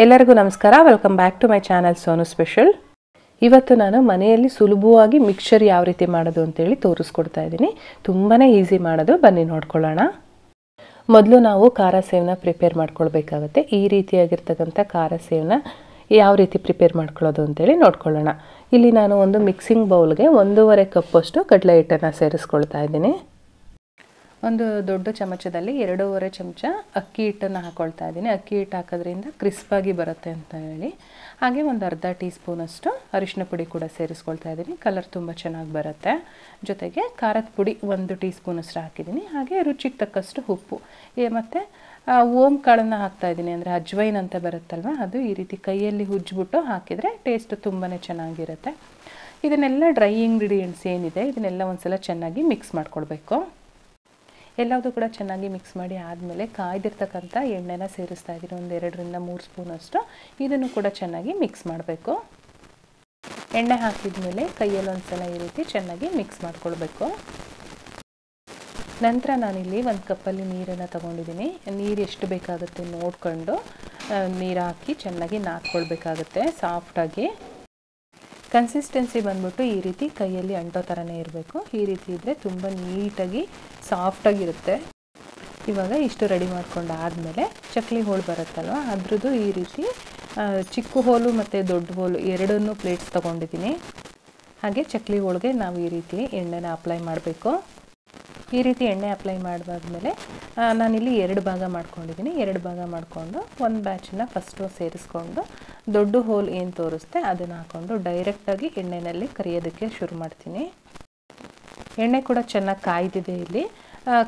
ಎಲ್ಲರಿಗೂ ನಮಸ್ಕಾರ. Welcome back to my channel Sonu special. ಇವತ್ತು ನಾನು ಮನೆಯಲ್ಲಿ ಸುಲಭವಾಗಿ ಮಿಕ್ಸ್ಚರ್ ಯಾವ ರೀತಿ ಮಾಡೋದು ಅಂತೇಳಿ ತೋರಿಸ್ಕೊಡ್ತಾ ಇದ್ದೀನಿ. ತುಂಬಾ ಈಸಿ ಮಾಡೋದು, ಬನ್ನಿ ನೋಡ್ಕೊಳ್ಳೋಣ. ಮೊದಲು ನಾವು ಖಾರ ಸೇವನ್ನ ಪ್ರಿಪೇರ್ ಮಾಡ್ಕೊಳ್ಬೇಕಾಗುತ್ತೆ. ಈ ರೀತಿಯಾಗಿರ್ತಕ್ಕಂಥ ಖಾರ ಸೇವನ್ನ ಯಾವ ರೀತಿ ಪ್ರಿಪೇರ್ ಮಾಡ್ಕೊಳ್ಳೋದು ಅಂತೇಳಿ ನೋಡ್ಕೊಳ್ಳೋಣ. ಇಲ್ಲಿ ನಾನು ಒಂದು ಮಿಕ್ಸಿಂಗ್ ಬೌಲ್ಗೆ 1.5 ಕಪ್ಪಷ್ಟು ಕಡಲೆ ಹಿಟ್ಟನ್ನು ಸೇರಿಸ್ಕೊಳ್ತಾ ಇದ್ದೀನಿ. ಒಂದು ದೊಡ್ಡ ಚಮಚದಲ್ಲಿ 2.5 ಚಮಚ ಅಕ್ಕಿ ಹಿಟ್ಟನ್ನು ಹಾಕ್ಕೊಳ್ತಾ ಇದ್ದೀನಿ. ಅಕ್ಕಿ ಹಿಟ್ಟು ಹಾಕೋದ್ರಿಂದ ಕ್ರಿಸ್ಪಾಗಿ ಬರುತ್ತೆ ಅಂತ ಹೇಳಿ. ಹಾಗೆ ಒಂದು ಅರ್ಧ ಟೀ ಸ್ಪೂನಷ್ಟು ಅರಿಶಿನ ಪುಡಿ ಕೂಡ ಸೇರಿಸ್ಕೊಳ್ತಾ ಇದ್ದೀನಿ. ಕಲರ್ ತುಂಬ ಚೆನ್ನಾಗಿ ಬರುತ್ತೆ. ಜೊತೆಗೆ ಖಾರದ ಪುಡಿ 1 ಟೀ ಸ್ಪೂನಷ್ಟು ಹಾಕಿದ್ದೀನಿ. ಹಾಗೆ ರುಚಿಗೆ ತಕ್ಕಷ್ಟು ಉಪ್ಪು ಮತ್ತು ಓಂ ಕಾಳನ್ನು ಹಾಕ್ತಾಯಿದ್ದೀನಿ. ಅಂದರೆ ಅಜ್ವೈನ್ ಅಂತ ಬರುತ್ತಲ್ವ, ಅದು ಈ ರೀತಿ ಕೈಯಲ್ಲಿ ಉಜ್ಜಿಬಿಟ್ಟು ಹಾಕಿದರೆ ಟೇಸ್ಟ್ ತುಂಬಾ ಚೆನ್ನಾಗಿರುತ್ತೆ. ಇದನ್ನೆಲ್ಲ ಡ್ರೈ ಇಂಗ್ರೀಡಿಯೆಂಟ್ಸ್ ಏನಿದೆ ಇದನ್ನೆಲ್ಲ ಒಂದ್ಸಲ ಚೆನ್ನಾಗಿ ಮಿಕ್ಸ್ ಮಾಡ್ಕೊಳ್ಬೇಕು. ಎಲ್ಲದೂ ಕೂಡ ಚೆನ್ನಾಗಿ ಮಿಕ್ಸ್ ಮಾಡಿ ಆದಮೇಲೆ ಕಾಯ್ದಿರ್ತಕ್ಕಂಥ ಎಣ್ಣೆನ ಸೇರಿಸ್ತಾ ಇದ್ದೀನಿ. ಒಂದು 2ರಿಂದ 3 ಸ್ಪೂನಷ್ಟು. ಇದನ್ನು ಕೂಡ ಚೆನ್ನಾಗಿ ಮಿಕ್ಸ್ ಮಾಡಬೇಕು. ಎಣ್ಣೆ ಹಾಕಿದ ಮೇಲೆ ಕೈಯಲ್ಲಿ ಒಂದ್ಸಲ ಈ ರೀತಿ ಚೆನ್ನಾಗಿ ಮಿಕ್ಸ್ ಮಾಡ್ಕೊಳ್ಬೇಕು. ನಂತರ ನಾನಿಲ್ಲಿ 1 ಕಪ್ಪಲ್ಲಿ ನೀರನ್ನು ತಗೊಂಡಿದ್ದೀನಿ. ನೀರು ಎಷ್ಟು ಬೇಕಾಗುತ್ತೆ ನೋಡಿಕೊಂಡು ನೀರು ಹಾಕಿ ಚೆನ್ನಾಗಿ ನಾದ್ಕೊಳ್ಬೇಕಾಗುತ್ತೆ ಸಾಫ್ಟಾಗಿ. ಕನ್ಸಿಸ್ಟೆನ್ಸಿ ಬಂದ್ಬಿಟ್ಟು ಈ ರೀತಿ ಕೈಯಲ್ಲಿ ಅಂಟೋ ಥರನೇ ಇರಬೇಕು. ಈ ರೀತಿ ಇದ್ದರೆ ತುಂಬ ನೀಟಾಗಿ ಸಾಫ್ಟಾಗಿರುತ್ತೆ. ಇವಾಗ ಇಷ್ಟು ರೆಡಿ ಮಾಡ್ಕೊಂಡು ಆದಮೇಲೆ ಚಕ್ಲಿ ಹೋಳು ಬರುತ್ತಲ್ವ, ಅದ್ರದ್ದು ಈ ರೀತಿ ಚಿಕ್ಕ ಹೋಲು ಮತ್ತು ದೊಡ್ಡ ಹೋಲು ಎರಡನ್ನೂ ಪ್ಲೇಟ್ಸ್ ತೊಗೊಂಡಿದ್ದೀನಿ. ಹಾಗೆ ಚಕ್ಲಿ ಹೋಳಿಗೆ ನಾವು ಈ ರೀತಿ ಎಣ್ಣೆನ ಅಪ್ಲೈ ಮಾಡಬೇಕು. ಈ ರೀತಿ ಎಣ್ಣೆ ಅಪ್ಲೈ ಮಾಡಿದಾದ್ಮೇಲೆ ನಾನಿಲ್ಲಿ 2 ಭಾಗ ಮಾಡ್ಕೊಂಡಿದ್ದೀನಿ. 2 ಭಾಗ ಮಾಡಿಕೊಂಡು ಒಂದು ಬ್ಯಾಚನ್ನು ಫಸ್ಟು ಸೇರಿಸ್ಕೊಂಡು ದೊಡ್ಡ ಹೋಲ್ ಏನು ತೋರಿಸ್ತೆ ಅದನ್ನು ಹಾಕ್ಕೊಂಡು ಡೈರೆಕ್ಟಾಗಿ ಎಣ್ಣೆಯಲ್ಲಿ ಕರಿಯೋದಕ್ಕೆ ಶುರು ಮಾಡ್ತೀನಿ. ಎಣ್ಣೆ ಕೂಡ ಚೆನ್ನಾಗಿ ಕಾಯ್ದಿದೆ. ಇಲ್ಲಿ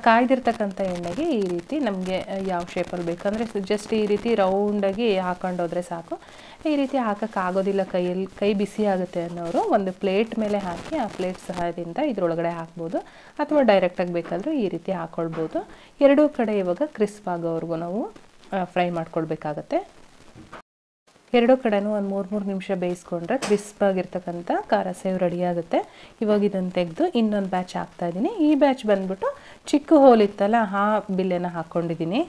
ಕಾಯ್ದಿರ್ತಕ್ಕಂಥ ಎಣ್ಣೆಗೆ ಈ ರೀತಿ ನಮಗೆ ಯಾವ ಶೇಪಲ್ಲಿ ಬೇಕಂದರೆ ಜಸ್ಟ್ ಈ ರೀತಿ ರೌಂಡಾಗಿ ಹಾಕೊಂಡೋದ್ರೆ ಸಾಕು. ಈ ರೀತಿ ಹಾಕೋಕ್ಕಾಗೋದಿಲ್ಲ, ಕೈ ಬಿಸಿ ಆಗುತ್ತೆ ಅನ್ನೋರು ಒಂದು ಪ್ಲೇಟ್ ಮೇಲೆ ಹಾಕಿ ಆ ಪ್ಲೇಟ್ ಸಹಾಯದಿಂದ ಇದರೊಳಗಡೆ ಹಾಕ್ಬೋದು, ಅಥವಾ ಡೈರೆಕ್ಟಾಗಿ ಬೇಕಾದರೂ ಈ ರೀತಿ ಹಾಕ್ಕೊಳ್ಬೋದು. ಎರಡೂ ಕಡೆ ಇವಾಗ ಕ್ರಿಸ್ಪ್ ಆಗೋವರೆಗೂ ನಾವು ಫ್ರೈ ಮಾಡ್ಕೊಳ್ಬೇಕಾಗತ್ತೆ. ಎರಡೂ ಕಡೆನೂ ಒಂದು 3 ನಿಮಿಷ ಬೇಯಿಸ್ಕೊಂಡ್ರೆ ಕ್ರಿಸ್ಪಾಗಿರ್ತಕ್ಕಂಥ ಖಾರ ಸೇವ್ ರೆಡಿ ಆಗುತ್ತೆ. ಇವಾಗ ಇದನ್ನು ತೆಗೆದು ಇನ್ನೊಂದು ಬ್ಯಾಚ್ ಹಾಕ್ತಾಯಿದ್ದೀನಿ. ಈ ಬ್ಯಾಚ್ ಬಂದ್ಬಿಟ್ಟು ಚಿಕ್ಕ ಹೋಲ್ ಇತ್ತಲ್ಲ ಆ ಬಿಲ್ಲೆನ ಹಾಕ್ಕೊಂಡಿದ್ದೀನಿ.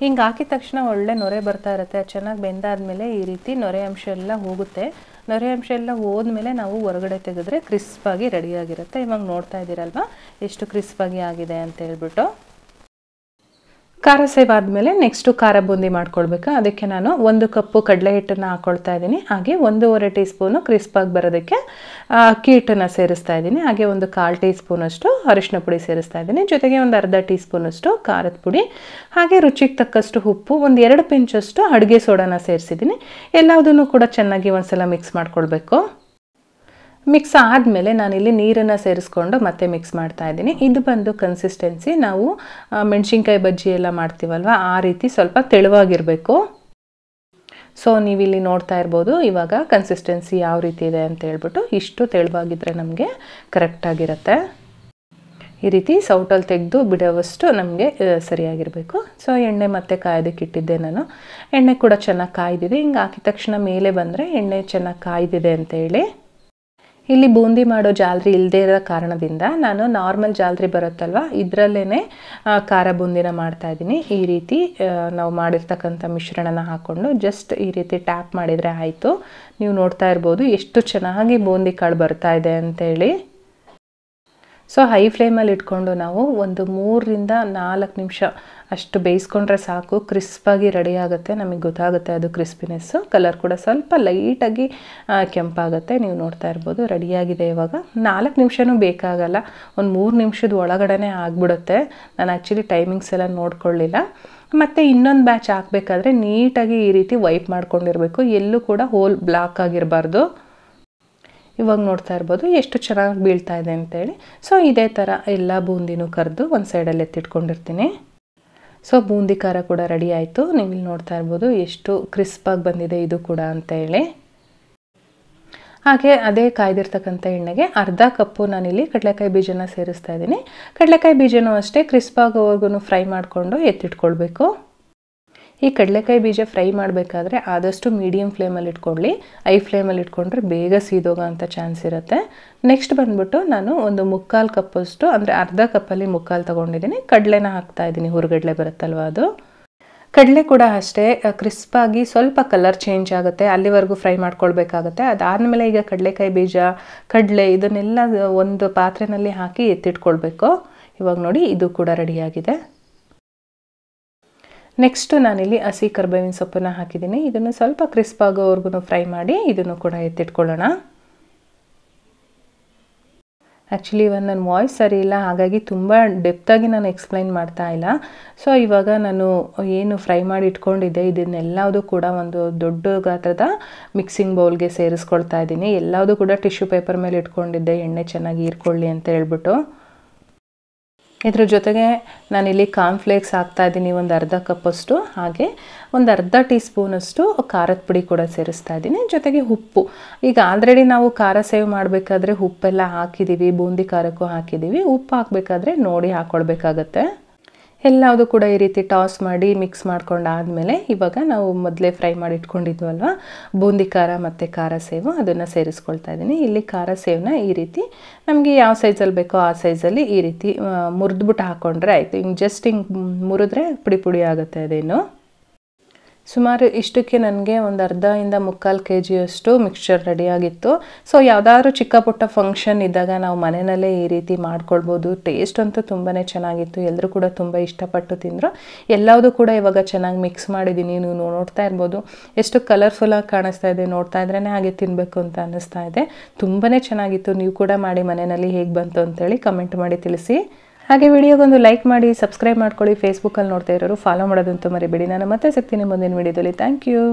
ಹಿಂಗೆ ಹಾಕಿದ ತಕ್ಷಣ ಒಳ್ಳೆ ನೊರೆ ಬರ್ತಾ ಇರುತ್ತೆ. ಚೆನ್ನಾಗಿ ಬೆಂದಾದ್ಮೇಲೆ ಈ ರೀತಿ ನೊರೆ ಅಂಶ ಎಲ್ಲ ಹೋಗುತ್ತೆ. ನೊರೆ ಅಂಶ ಎಲ್ಲ ಹೋದ್ಮೇಲೆ ನಾವು ಹೊರಗಡೆ ತೆಗೆದ್ರೆ ಕ್ರಿಸ್ಪಾಗಿ ರೆಡಿಯಾಗಿರುತ್ತೆ. ಇವಾಗ ನೋಡ್ತಾ ಇದ್ದೀರಲ್ವ ಎಷ್ಟು ಕ್ರಿಸ್ಪಾಗಿ ಆಗಿದೆ ಅಂತ ಹೇಳ್ಬಿಟ್ಟು. ಖಾರ ಸೇವ್ ಆದಮೇಲೆ ನೆಕ್ಸ್ಟು ಖಾರ ಬೂಂದಿ ಮಾಡ್ಕೊಳ್ಬೇಕು. ಅದಕ್ಕೆ ನಾನು 1 ಕಪ್ಪು ಕಡಲೆ ಹಿಟ್ಟನ್ನು ಹಾಕ್ಕೊಳ್ತಾ ಇದ್ದೀನಿ. ಹಾಗೆ 1.5 ಟೀ ಸ್ಪೂನು ಕ್ರಿಸ್ಪಾಗಿ ಬರೋದಕ್ಕೆ ಅಕ್ಕಿ ಹಿಟ್ಟನ್ನು ಸೇರಿಸ್ತಾ ಇದ್ದೀನಿ. ಹಾಗೆ ಒಂದು 1/4 ಟೀ ಸ್ಪೂನಷ್ಟು ಅರಿಶಿನ ಪುಡಿ ಸೇರಿಸ್ತಾ ಇದ್ದೀನಿ. ಜೊತೆಗೆ ಒಂದು ಅರ್ಧ ಟೀ ಸ್ಪೂನಷ್ಟು ಖಾರದ ಪುಡಿ, ಹಾಗೆ ರುಚಿಗೆ ತಕ್ಕಷ್ಟು ಉಪ್ಪು, ಒಂದು 2 ಪಿಂಚಷ್ಟು ಅಡುಗೆ ಸೋಡಾನ ಸೇರಿಸಿದ್ದೀನಿ. ಎಲ್ಲದನ್ನು ಕೂಡ ಚೆನ್ನಾಗಿ ಒಂದ್ಸಲ ಮಿಕ್ಸ್ ಮಾಡ್ಕೊಳ್ಬೇಕು. ಮಿಕ್ಸ್ ಆದಮೇಲೆ ನಾನಿಲ್ಲಿ ನೀರನ್ನು ಸೇರಿಸ್ಕೊಂಡು ಮತ್ತೆ ಮಿಕ್ಸ್ ಮಾಡ್ತಾ ಇದ್ದೀನಿ. ಇದು ಬಂದು ಕನ್ಸಿಸ್ಟೆನ್ಸಿ ನಾವು ಮೆಣಸಿನ್ಕಾಯಿ ಬಜ್ಜಿ ಎಲ್ಲ ಮಾಡ್ತೀವಲ್ವ ಆ ರೀತಿ ಸ್ವಲ್ಪ ತೆಳುವಾಗಿರಬೇಕು. ಸೊ ನೀವಿಲ್ಲಿ ನೋಡ್ತಾ ಇರ್ಬೋದು ಇವಾಗ ಕನ್ಸಿಸ್ಟೆನ್ಸಿ ಯಾವ ರೀತಿ ಇದೆ ಅಂತ ಹೇಳ್ಬಿಟ್ಟು. ಇಷ್ಟು ತೆಳುವಾಗಿದ್ದರೆ ನಮಗೆ ಕರೆಕ್ಟಾಗಿರುತ್ತೆ. ಈ ರೀತಿ ಸೌಟಲ್ಲಿ ತೆಗೆದು ಬಿಡೋವಷ್ಟು ನಮಗೆ ಸರಿಯಾಗಿರಬೇಕು. ಸೊ ಎಣ್ಣೆ ಮತ್ತೆ ಕಾಯೋದಕ್ಕೆ ಇಟ್ಟಿದ್ದೆ ನಾನು. ಎಣ್ಣೆ ಕೂಡ ಚೆನ್ನಾಗಿ ಕಾಯ್ದಿದೆ. ಹಿಂಗೆ ಹಾಕಿದ ತಕ್ಷಣ ಮೇಲೆ ಬಂದರೆ ಎಣ್ಣೆ ಚೆನ್ನಾಗಿ ಕಾಯ್ದಿದೆ ಅಂತೇಳಿ. ಇಲ್ಲಿ ಬೂಂದಿ ಮಾಡೋ ಜಾಲರಿ ಇಲ್ಲದೇ ಇರೋ ಕಾರಣದಿಂದ ನಾನು ನಾರ್ಮಲ್ ಜಾಲರಿ ಬರುತ್ತಲ್ವ ಇದರಲ್ಲೇ ಖಾರ ಬೂಂದಿನ ಮಾಡ್ತಾಯಿದ್ದೀನಿ. ಈ ರೀತಿ ನಾವು ಮಾಡಿರ್ತಕ್ಕಂಥ ಮಿಶ್ರಣನ ಹಾಕ್ಕೊಂಡು ಜಸ್ಟ್ ಈ ರೀತಿ ಟ್ಯಾಪ್ ಮಾಡಿದರೆ ಆಯಿತು. ನೀವು ನೋಡ್ತಾ ಇರ್ಬೋದು ಎಷ್ಟು ಚೆನ್ನಾಗಿ ಬೂಂದಿ ಕಾಳು ಬರ್ತಾ ಇದೆ ಅಂತೇಳಿ. ಸೊ ಹೈ ಫ್ಲೇಮಲ್ಲಿ ಇಟ್ಕೊಂಡು ನಾವು ಒಂದು 3ರಿಂದ 4 ನಿಮಿಷ ಅಷ್ಟು ಬೇಯಿಸ್ಕೊಂಡ್ರೆ ಸಾಕು. ಕ್ರಿಸ್ಪಾಗಿ ರೆಡಿ ಆಗುತ್ತೆ. ನಮಗೆ ಗೊತ್ತಾಗುತ್ತೆ ಅದು ಕ್ರಿಸ್ಪಿನೆಸ್ಸು. ಕಲರ್ ಕೂಡ ಸ್ವಲ್ಪ ಲೈಟಾಗಿ ಕೆಂಪಾಗುತ್ತೆ. ನೀವು ನೋಡ್ತಾ ಇರ್ಬೋದು ರೆಡಿಯಾಗಿದೆ. ಇವಾಗ 4 ನಿಮಿಷನೂ ಬೇಕಾಗಲ್ಲ, ಒಂದು 3 ನಿಮಿಷದ ಒಳಗಡೆ ಆಗಿಬಿಡುತ್ತೆ. ನಾನು ಆ್ಯಕ್ಚುಲಿ ಟೈಮಿಂಗ್ಸ್ ಎಲ್ಲ ನೋಡ್ಕೊಳ್ಳಿಲ್ಲ. ಮತ್ತು ಇನ್ನೊಂದು ಬ್ಯಾಚ್ ಹಾಕಬೇಕಾದ್ರೆ ನೀಟಾಗಿ ಈ ರೀತಿ ವೈಪ್ ಮಾಡ್ಕೊಂಡಿರಬೇಕು. ಎಲ್ಲೂ ಕೂಡ ಹೋಲ್ ಬ್ಲಾಕ್ ಆಗಿರಬಾರ್ದು. ಇವಾಗ ನೋಡ್ತಾ ಇರ್ಬೋದು ಎಷ್ಟು ಚೆನ್ನಾಗಿ ಬೀಳ್ತಾ ಇದೆ ಅಂತೇಳಿ. ಸೊ ಇದೇ ಥರ ಎಲ್ಲ ಬೂಂದಿನೂ ಕರೆದು ಒಂದು ಸೈಡಲ್ಲಿ ಎತ್ತಿಟ್ಕೊಂಡಿರ್ತೀನಿ. ಸೊ ಬೂಂದಿ ಖಾರ ಕೂಡ ರೆಡಿ ಆಯಿತು. ನೀವು ಇಲ್ಲಿ ನೋಡ್ತಾ ಇರ್ಬೋದು ಎಷ್ಟು ಕ್ರಿಸ್ಪಾಗಿ ಬಂದಿದೆ ಇದು ಕೂಡ ಅಂತೇಳಿ. ಹಾಗೆ ಅದೇ ಕಾಯ್ದಿರ್ತಕ್ಕಂಥ ಎಣ್ಣೆಗೆ ಅರ್ಧ ಕಪ್ಪು ನಾನಿಲ್ಲಿ ಕಡಲೆಕಾಯಿ ಬೀಜನ ಸೇರಿಸ್ತಾ ಇದ್ದೀನಿ. ಕಡಲೆಕಾಯಿ ಬೀಜನೂ ಅಷ್ಟೇ ಕ್ರಿಸ್ಪಾಗೋವರೆಗೂ ಫ್ರೈ ಮಾಡಿಕೊಂಡು ಎತ್ತಿಟ್ಕೊಳ್ಬೇಕು. ಈ ಕಡಲೆಕಾಯಿ ಬೀಜ ಫ್ರೈ ಮಾಡಬೇಕಾದ್ರೆ ಆದಷ್ಟು ಮೀಡಿಯಮ್ ಫ್ಲೇಮಲ್ಲಿ ಇಟ್ಕೊಳ್ಳಿ. ಐ ಫ್ಲೇಮಲ್ಲಿ ಇಟ್ಕೊಂಡ್ರೆ ಬೇಗ ಸೀದೋಗೋ ಅಂಥ ಚಾನ್ಸ್ ಇರುತ್ತೆ. ನೆಕ್ಸ್ಟ್ ಬಂದ್ಬಿಟ್ಟು ನಾನು ಒಂದು 3/4 ಕಪ್ಪಷ್ಟು ಅಂದರೆ ಅರ್ಧ ಕಪ್ಪಲ್ಲಿ 3/4 ತೊಗೊಂಡಿದ್ದೀನಿ. ಕಡಲೆನ ಹಾಕ್ತಾಯಿದ್ದೀನಿ, ಹುರುಗಡಲೆ ಬರುತ್ತಲ್ವ ಅದು. ಕಡಲೆ ಕೂಡ ಅಷ್ಟೇ ಕ್ರಿಸ್ಪಾಗಿ ಸ್ವಲ್ಪ ಕಲರ್ ಚೇಂಜ್ ಆಗುತ್ತೆ, ಅಲ್ಲಿವರೆಗೂ ಫ್ರೈ ಮಾಡ್ಕೊಳ್ಬೇಕಾಗತ್ತೆ. ಅದಾದಮೇಲೆ ಈಗ ಕಡಲೆಕಾಯಿ ಬೀಜ, ಕಡಲೆ ಇದನ್ನೆಲ್ಲ ಒಂದು ಪಾತ್ರೆಯಲ್ಲಿ ಹಾಕಿ ಎತ್ತಿಟ್ಕೊಳ್ಬೇಕು. ಇವಾಗ ನೋಡಿ ಇದು ಕೂಡ ರೆಡಿಯಾಗಿದೆ. ನೆಕ್ಸ್ಟು ನಾನಿಲ್ಲಿ ಹಸಿ ಕರಿಬೇವಿನ ಸೊಪ್ಪನ್ನು ಹಾಕಿದ್ದೀನಿ. ಇದನ್ನು ಸ್ವಲ್ಪ ಕ್ರಿಸ್ಪ್ ಆಗೋವರೆಗೂ ಫ್ರೈ ಮಾಡಿ ಇದನ್ನು ಕೂಡ ಎತ್ತಿಟ್ಕೊಳ್ಳೋಣ. ಆ್ಯಕ್ಚುಲಿ ಇವಾಗ ನನ್ನ ವಾಯ್ಸ್ ಸರಿ ಇಲ್ಲ, ಹಾಗಾಗಿ ತುಂಬ ಡೆಪ್ತಾಗಿ ನಾನು ಎಕ್ಸ್ಪ್ಲೈನ್ ಮಾಡ್ತಾ ಇಲ್ಲ. ಸೊ ಇವಾಗ ನಾನು ಏನು ಫ್ರೈ ಮಾಡಿ ಇಟ್ಕೊಂಡಿದ್ದೆ ಇದನ್ನೆಲ್ಲದೂ ಕೂಡ ಒಂದು ದೊಡ್ಡ ಗಾತ್ರದ ಮಿಕ್ಸಿಂಗ್ ಬೌಲ್ಗೆ ಸೇರಿಸ್ಕೊಳ್ತಾ ಇದ್ದೀನಿ. ಎಲ್ಲದೂ ಕೂಡ ಟಿಶ್ಯೂ ಪೇಪರ್ ಮೇಲೆ ಇಟ್ಕೊಂಡಿದ್ದೆ, ಎಣ್ಣೆ ಚೆನ್ನಾಗಿ ಹೀರ್ಕೊಳ್ಳಿ ಅಂತ ಹೇಳ್ಬಿಟ್ಟು. ಇದ್ರ ಜೊತೆಗೆ ನಾನಿಲ್ಲಿ ಕಾರ್ನ್ಫ್ಲೇಕ್ಸ್ ಹಾಕ್ತಾಯಿದ್ದೀನಿ ಒಂದು ಅರ್ಧ ಕಪ್ಪಷ್ಟು, ಹಾಗೆ ಒಂದು ಅರ್ಧ ಟೀ ಸ್ಪೂನಷ್ಟು ಖಾರದ ಪುಡಿ ಕೂಡ ಸೇರಿಸ್ತಾ ಇದ್ದೀನಿ. ಜೊತೆಗೆ ಉಪ್ಪು, ಈಗ ಆಲ್ರೆಡಿ ನಾವು ಖಾರ ಸೇವ್ ಮಾಡಬೇಕಾದ್ರೆ ಉಪ್ಪೆಲ್ಲ ಹಾಕಿದ್ದೀವಿ, ಬೂಂದಿ ಖಾರಕ್ಕೂ ಹಾಕಿದ್ದೀವಿ. ಉಪ್ಪು ಹಾಕಬೇಕಾದ್ರೆ ನೋಡಿ ಹಾಕ್ಕೊಳ್ಬೇಕಾಗತ್ತೆ. ಎಲ್ಲದೂ ಕೂಡ ಈ ರೀತಿ ಟಾಸ್ ಮಾಡಿ ಮಿಕ್ಸ್ ಮಾಡ್ಕೊಂಡಾದಮೇಲೆ ಇವಾಗ ನಾವು ಮೊದಲೇ ಫ್ರೈ ಮಾಡಿ ಇಟ್ಕೊಂಡಿದ್ವಲ್ವ ಬೂಂದಿ ಖಾರ ಮತ್ತು ಖಾರ ಸೇವು ಅದನ್ನು ಸೇರಿಸ್ಕೊಳ್ತಾ ಇದ್ದೀನಿ. ಇಲ್ಲಿ ಖಾರ ಸೇವನ್ನ ಈ ರೀತಿ ನಮಗೆ ಯಾವ ಸೈಜಲ್ಲಿ ಬೇಕೋ ಆ ಸೈಜಲ್ಲಿ ಈ ರೀತಿ ಮುರಿದ್ಬಿಟ್ಟು ಹಾಕ್ಕೊಂಡ್ರೆ ಆಯಿತು. ಹಿಂಗೆ ಜಸ್ಟ್ ಹಿಂಗೆ ಮುರಿದ್ರೆ ಪುಡಿ ಪುಡಿ ಆಗುತ್ತೆ ಅದೇನು. ಸುಮಾರು ಇಷ್ಟಕ್ಕೆ ನನಗೆ ಒಂದು ಅರ್ಧದಿಂದ 3/4 kg ಮಿಕ್ಸ್ಚರ್ ರೆಡಿಯಾಗಿತ್ತು. ಸೊ ಯಾವುದಾದ್ರೂ ಚಿಕ್ಕ ಪುಟ್ಟ ಫಂಕ್ಷನ್ ಇದ್ದಾಗ ನಾವು ಮನೆಯಲ್ಲೇ ಈ ರೀತಿ ಮಾಡ್ಕೊಳ್ಬೋದು. ಟೇಸ್ಟ್ ಅಂತೂ ತುಂಬಾ ಚೆನ್ನಾಗಿತ್ತು, ಎಲ್ಲರೂ ಕೂಡ ತುಂಬ ಇಷ್ಟಪಟ್ಟು ತಿಂದರು. ಎಲ್ಲದೂ ಕೂಡ ಇವಾಗ ಚೆನ್ನಾಗಿ ಮಿಕ್ಸ್ ಮಾಡಿದ್ದೀನಿ. ನೀವು ನೋಡ್ತಾ ಇರ್ಬೋದು ಎಷ್ಟು ಕಲರ್ಫುಲ್ಲಾಗಿ ಕಾಣಿಸ್ತಾ ಇದೆ, ನೋಡ್ತಾ ಇದ್ರೇ ಹಾಗೆ ತಿನ್ನಬೇಕು ಅಂತ ಅನ್ನಿಸ್ತಾ ಇದೆ. ತುಂಬಾ ಚೆನ್ನಾಗಿತ್ತು. ನೀವು ಕೂಡ ಮಾಡಿ ಮನೆಯಲ್ಲಿ ಹೇಗೆ ಬಂತು ಅಂತೇಳಿ ಕಮೆಂಟ್ ಮಾಡಿ ತಿಳಿಸಿ. ಹಾಗೆ ವಿಡಿಯೋಗೊಂದು ಲೈಕ್ ಮಾಡಿ, ಸಬ್ಸ್ಕ್ರೈಬ್ ಮಾಡ್ಕೊಳ್ಳಿ. ಫೇಸ್ಬುಕ್ಕಲ್ಲಿ ನೋಡ್ತಾ ಇರೋರು ಫಾಲೋ ಮಾಡೋದಂತೂ ಮರಿಬೇಡಿ. ನಾನು ಮತ್ತೆ ಸಿಗ್ತೀನಿ ಮುಂದಿನ ವಿಡಿಯೋದಲ್ಲಿ. Thank you.